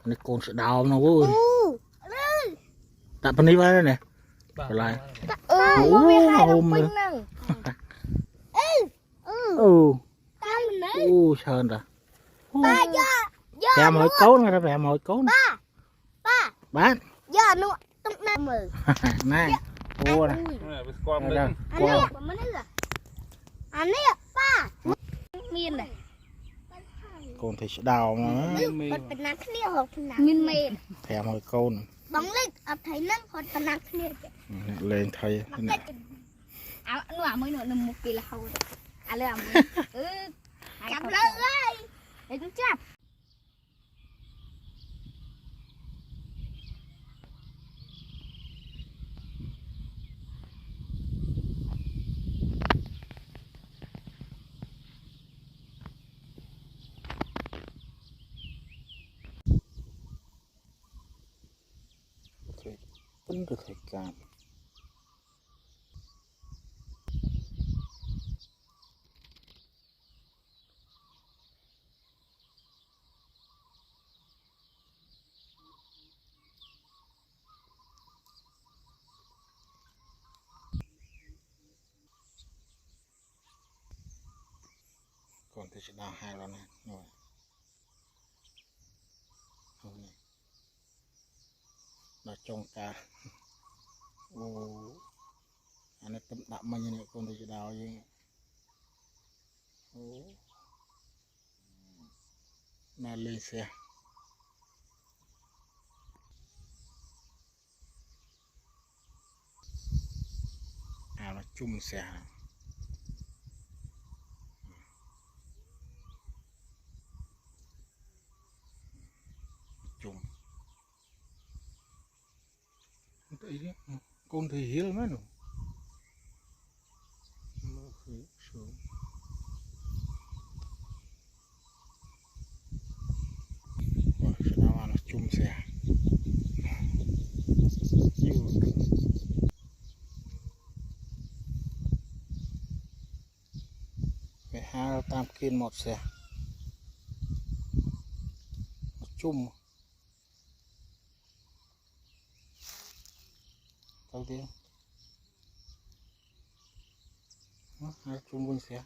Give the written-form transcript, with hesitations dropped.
này con sẽ đào nó vui tập bên đây nè lại hôm nữa sơn rồi mồi cố nữa đó mồi cố bán nè cua nè con thì sẽ đào mà thèm hồi con bóng lên ập thấy nâng hoặc tận nặng lên thầy nó mới nữa một kỳ là hầu lên chậm lên ơi để chúng chạp tính được thầy cam còn thì sẽ đào hai lần này rồi là trong cả anh ấy tâm đạm mà như này con thì sẽ đào gì mà lên xe nó chung xe chung con thì hiếu mấy nụ xuống sẽ nào nó chung xe về hai tam kiên một xe chung đầu tiên hai chung quân xe